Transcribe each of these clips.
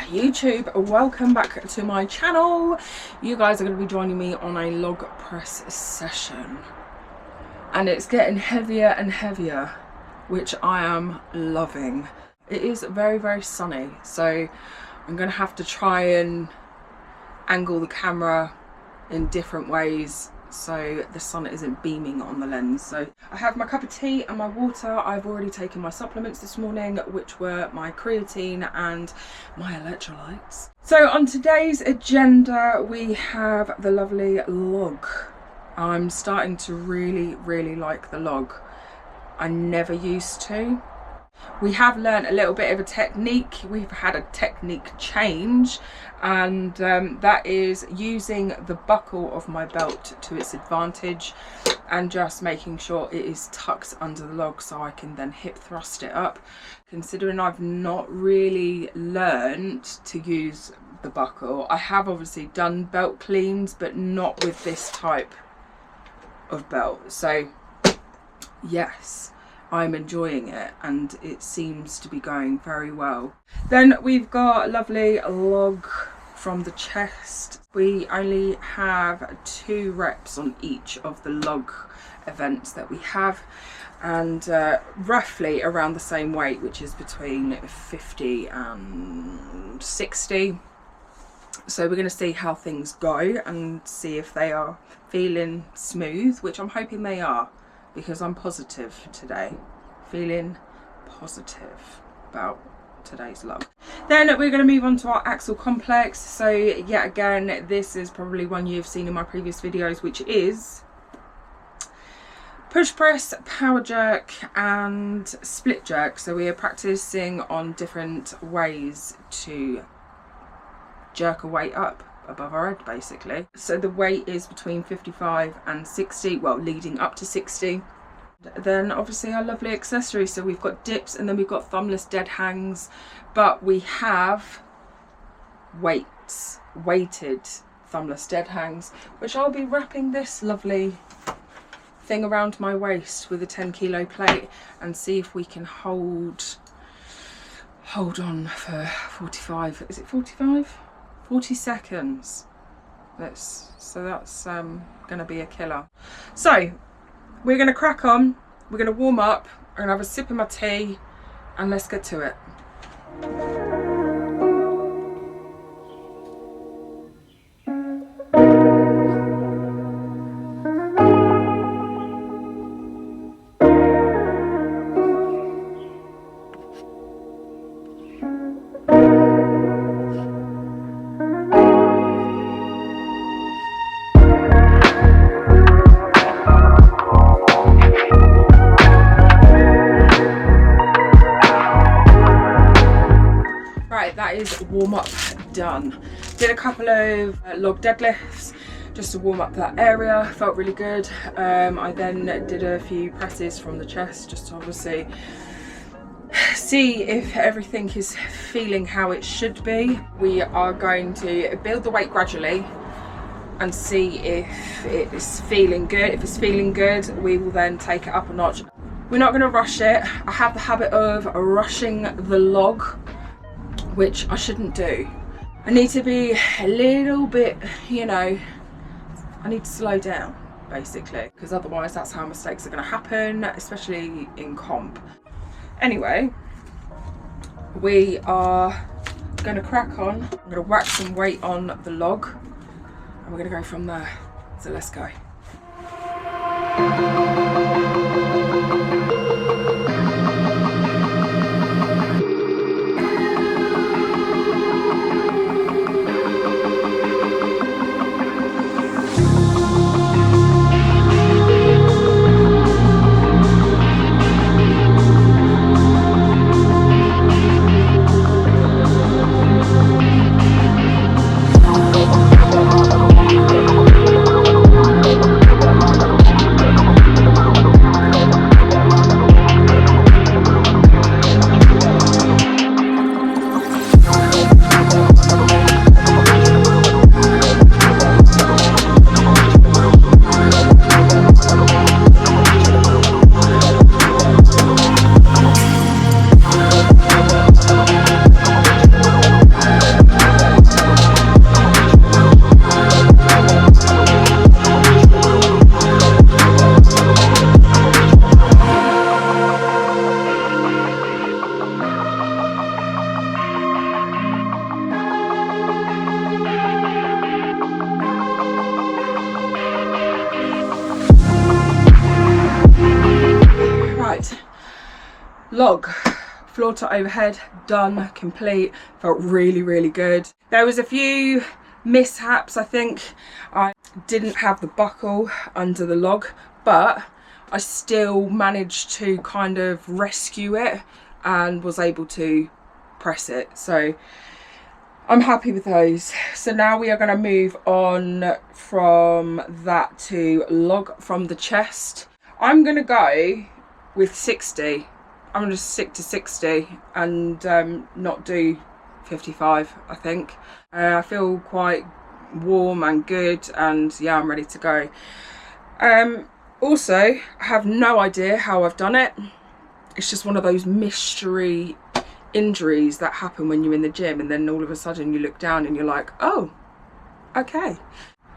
YouTube, welcome back to my channel. You guys are going to be joining me on a log press session, and it's getting heavier and heavier, which I am loving. It is very, very sunny, so I'm going to have to try and angle the camera in different ways so the sun isn't beaming on the lens. So I have my cup of tea and my water. I've already taken my supplements this morning, which were my creatine and my electrolytes. So on today's agenda we have the lovely log. I'm starting to really like the log. I never used to. We have learned a little bit of a technique. We've had a technique change, and that is using the buckle of my belt to its advantage and just making sure it is tucked under the log so I can then hip thrust it up. Considering I've not really learned to use the buckle, I have obviously done belt cleans, but not with this type of belt. So yes, I'm enjoying it and it seems to be going very well. Then we've got a lovely log from the chest. We only have 2 reps on each of the log events that we have, and roughly around the same weight, which is between 50 and 60. So we're going to see how things go and see if they are feeling smooth, which I'm hoping they are, because I'm positive today, feeling positive about today's log. Then we're going to move on to our axle complex. So yet again, this is probably one you've seen in my previous videos, which is push press, power jerk and split jerk. So we are practicing on different ways to jerk a weight up above our head, basically. So the weight is between 55 and 60, well, leading up to 60. Then obviously our lovely accessories, so we've got dips and then we've got thumbless dead hangs, but we have weighted thumbless dead hangs, which I'll be wrapping this lovely thing around my waist with a 10-kilo plate and see if we can hold on for 45, is it 45? 40 seconds. So that's gonna be a killer. So we're gonna crack on, we're gonna warm up, I'm gonna have a sip of my tea and let's get to it. That is warm up done. Did a couple of log deadlifts just to warm up that area, felt really good. I then did a few presses from the chest just to obviously see if everything is feeling how it should be. We are going to build the weight gradually and see if it is feeling good. If it's feeling good, we will then take it up a notch. We're not going to rush it. I have the habit of rushing the log, which I shouldn't do. I need to be a little bit, you know, I need to slow down basically, because otherwise that's how mistakes are going to happen, especially in comp. Anyway, we are going to crack on. I'm going to whack some weight on the log and we're going to go from there. So let's go. Log, floor to overhead, done, complete. Felt really, really good. There was a few mishaps. I think I didn't have the buckle under the log, but I still managed to kind of rescue it and was able to press it. So I'm happy with those. So now we are going to move on from that to log from the chest. I'm going to go with 60. I'm going to stick to 60 and not do 55, I think. I feel quite warm and good, and yeah, I'm ready to go. Also, I have no idea how I've done it. It's just one of those mystery injuries that happen when you're in the gym, and then all of a sudden you look down and you're like, oh, okay.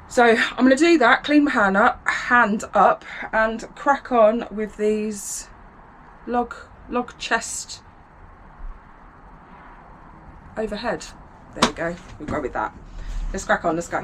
So I'm going to do that, clean my hand up and crack on with these log chest overhead. There we go, we'll go with that. Let's crack on, let's go.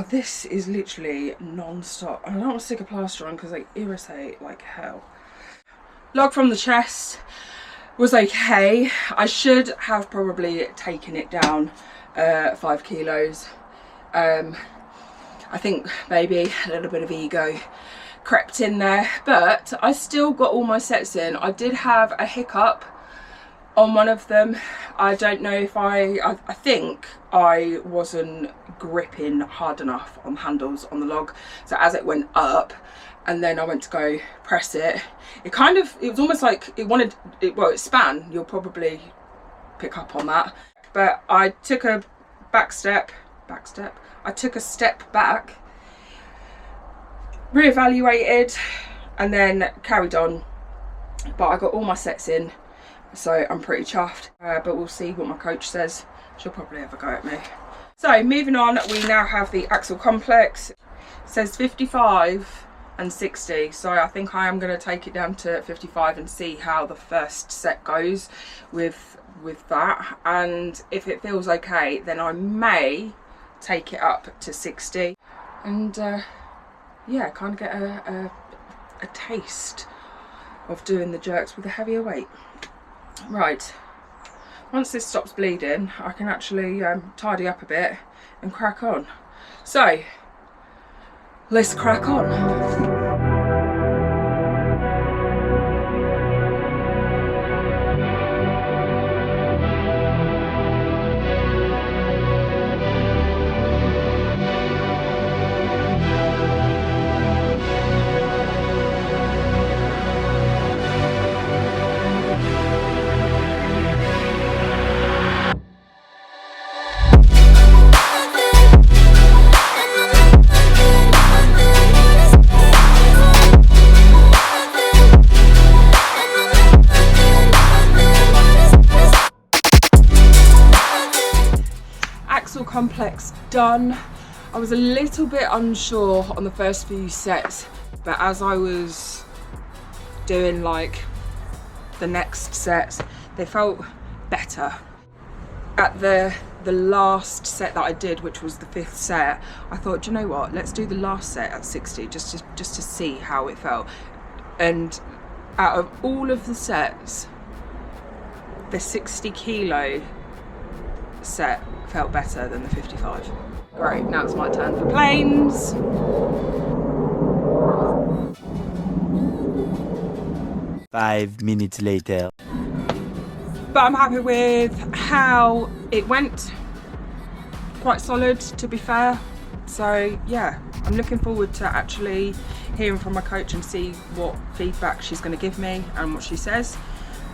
This is literally non-stop. I don't want to stick a plaster on because they irritate like hell. Log from the chest was okay. I should have probably taken it down 5 kilos. I think maybe a little bit of ego crept in there, but I still got all my sets in. I did have a hiccup on one of them. I don't know if I think I wasn't gripping hard enough on the handles on the log, so as it went up and then I went to go press it, it was almost like it span. You'll probably pick up on that, but I took a I took a step back, reevaluated and then carried on, but I got all my sets in. So I'm pretty chuffed, but we'll see what my coach says. She'll probably have a go at me. So moving on, we now have the axle complex. It says 55 and 60, so I think I am going to take it down to 55 and see how the first set goes with that, and if it feels okay then I may take it up to 60 and yeah, kind of get a taste of doing the jerks with a heavier weight. Right, once this stops bleeding I can actually tidy up a bit and crack on. So let's crack on. Complex done. I was a little bit unsure on the first few sets, but as I was doing like the next sets, they felt better. At the last set that I did, which was the 5th set, I thought, do you know what, let's do the last set at 60 just to see how it felt. And out of all of the sets, the 60 kilo set felt better than the 55. Right, now it's my turn for planes. Five minutes later. but I'm happy with how it went. Quite solid, to be fair. So yeah, I'm looking forward to actually hearing from my coach and see what feedback she's going to give me and what she says.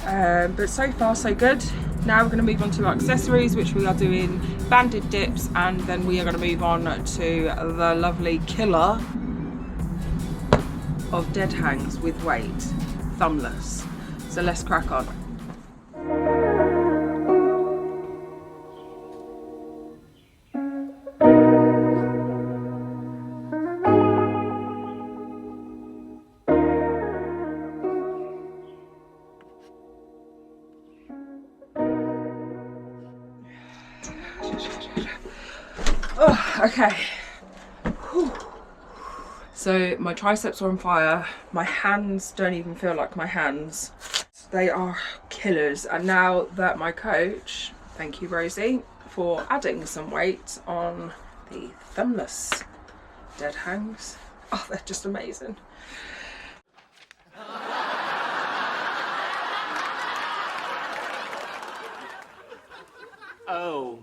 But so far so good. Now we're going to move on to our accessories, which we are doing banded dips, and then we are going to move on to the lovely killer of dead hangs with weight, thumbless. So let's crack on. Oh, okay. Whew. So my triceps are on fire. My hands don't even feel like my hands. They are killers. And now that my coach, thank you Rosie, for adding some weight on the thumbless dead hangs. Oh, they're just amazing. Oh.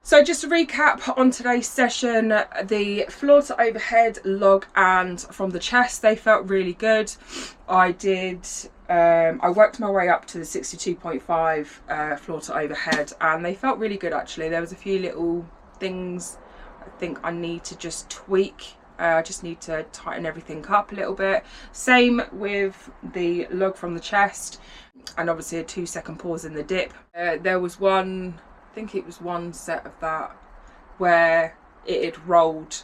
So just to recap on today's session, the floor to overhead, log and from the chest, they felt really good. I worked my way up to the 62.5 floor to overhead, and they felt really good actually. There was a few little things I think I need to just tweak. I just need to tighten everything up a little bit. Same with the log from the chest, and obviously a 2-second pause in the dip. There was one, I think it was one set of that where it had rolled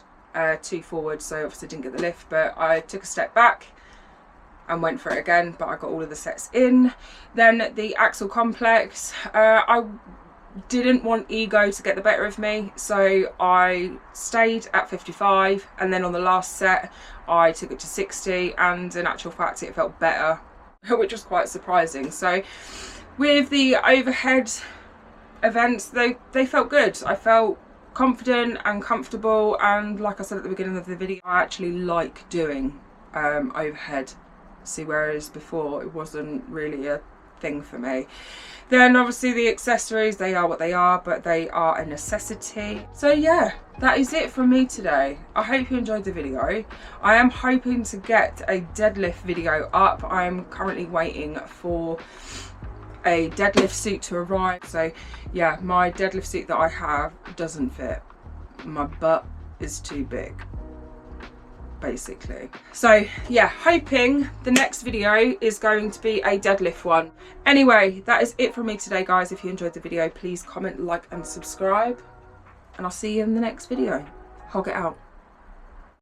too forward, so obviously didn't get the lift, but I took a step back and went for it again, but I got all of the sets in. Then the axle complex, I didn't want ego to get the better of me, so I stayed at 55, and then on the last set I took it to 60, and in actual fact it felt better, which was quite surprising. So with the overhead events, they felt good. I felt confident and comfortable, and like I said at the beginning of the video, I actually like doing overhead. See, whereas before it wasn't really a thing for me. Then obviously the accessories, they are what they are, but they are a necessity. So yeah, that is it from me today. I hope you enjoyed the video. I am hoping to get a deadlift video up. I'm currently waiting for a deadlift suit to arrive. So yeah, my deadlift suit that I have doesn't fit. My butt is too big, basically. So yeah, hoping the next video is going to be a deadlift one. Anyway, that is it from me today, guys. If you enjoyed the video, please comment, like and subscribe, and I'll see you in the next video. Hog it out.